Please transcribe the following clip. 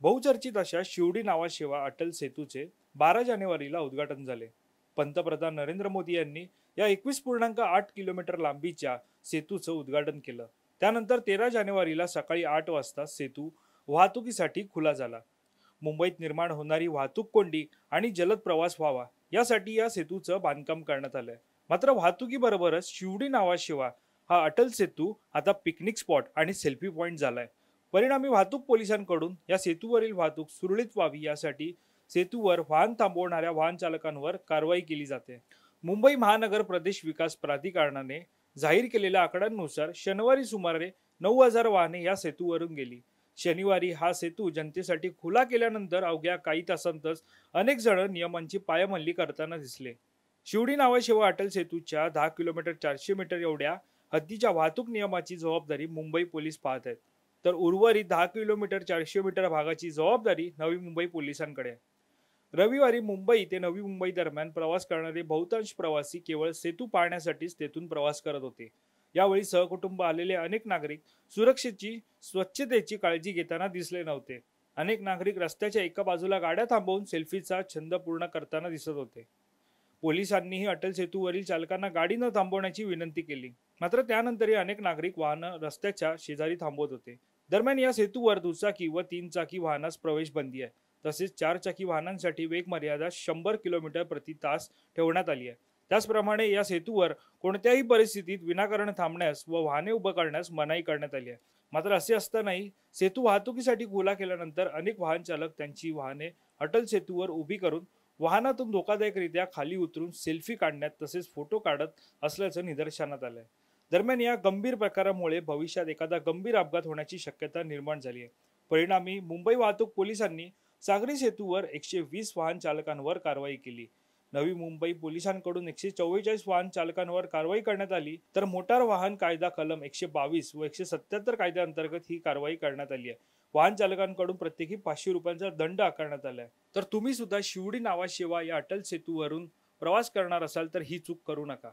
बहुचर्चित अशा शिवडी नावाशेवा अटल सेतूचे 12 जानेवारीला उद्घाटन झाले. पंतप्रधान नरेंद्र मोदी यांनी या 21.8 किलोमीटर लांबीच्या सेतूचं उद्घाटन केलं. त्यानंतर 13 जानेवारीला सकाळी 8 वाजता सेतू वाहतुकीसाठी खुला झाला. मुंबईत निर्माण होणारी वाहतूक कोंडी आणि जलद प्रवास व्हावा यासाठी या सेतूचं बांधकाम करण्यात आलंय. मात्र वाहतुकीबरोबरच शिवडी नावाशेवा हा अटल सेतू आता पिकनिक स्पॉट आणि सेल्फी पॉइंट झालाय. परिणामी वाहतूक पोलिसांकडून या सेतूवरील वाहतूक सुरळीत व्हावी यासाठी सेतूवर वाहन थांबवणाऱ्या वाहन चालकांवर कारवाई केली जाते. मुंबई महानगर प्रदेश विकास प्राधिकरणाने जाहीर केलेल्या आकड्यांनुसार शनिवारी सुमारे 9,000 वाहने या सेतूवरून गेली. शनिवारी हा सेतू जनतेसाठी खुला केल्यानंतर अवघ्या काही तासांतच अनेक जण नियमांची पायमल्ली करताना दिसले. शिवडी नावाशिवाय अटल सेतूच्या 10 किलोमीटर 400 मीटर एवढ्या हद्दीच्या वाहतूक नियमाची जबाबदारी मुंबई पोलीस पाहत आहेत. तर उर्वरित 10 किलोमीटर 400 मीटर भागाची जबाबदारी नवी मुंबई पोलिसांकडे आहे. रविवारी मुंबई ते नवी मुंबई दरम्यान प्रवास करणारे बहुतांश प्रवासी केवळ सेतू पाहण्यासाठीच तेथून प्रवास करत होते. यावेळी सहकुटुंब आलेले अनेक नागरिक सुरक्षेची स्वच्छतेची काळजी घेताना दिसले नव्हते. अनेक नागरिक रस्त्याच्या एका बाजूला गाड्या थांबवून सेल्फीचा छंद पूर्ण करताना दिसत होते. पोलिसांनीही अटल सेतूवरील चालकांना गाडी न थांबवण्याची विनंती केली. मात्र त्यानंतरही अनेक नागरिक वाहनं रस्त्याच्या शेजारी थांबवत होते. दरम्यान या सेतूवर दुचाकी व 3 चाकी वाहनास प्रवेश बंदी आहे. तसेच 4 चाकी वाहनांसाठी वेग मर्यादा 100 किलोमीटर प्रति तास ठेवण्यात आली आहे. त्याचप्रमाणे या सेतूवर कोणत्याही परिस्थितीत विनाकारण थांबण्यास व वाहने उभं करण्यास मनाई करण्यात आली आहे. मात्र असे असतानाही सेतू वाहतुकीसाठी खुला केल्यानंतर अनेक वाहन चालक त्यांची वाहने अटल सेतूवर उभी करून वाहनातून धोकादायकरित्या खाली उतरून सेल्फी काढण्यात तसेच फोटो काढत असल्याचं निदर्शनात आलंय. दरम्यान या गंभीर प्रकारामुळे भविष्यात एखादा गंभीर अपघात होण्याची शक्यता निर्माण झाली आहे. परिणामी मुंबई वाहतूक पोलिसांनी सागरी सेतूवर 120 वाहन चालकांवर कारवाई केली. नवी मुंबई पोलिसांकडून 144 वाहन चालकांवर कारवाई करण्यात आली. तर मोटार वाहन कायदा कलम 122 व 177 कायद्याअंतर्गत ही कारवाई करण्यात आली आहे. वाहन चालकांकडून प्रत्येकी 500 रुपयांचा दंड आकारण्यात आलाय. तर तुम्ही सुद्धा शिवडी नावाशिवाय या अटल सेतूवरून प्रवास करणार असाल तर ही चूक करू नका.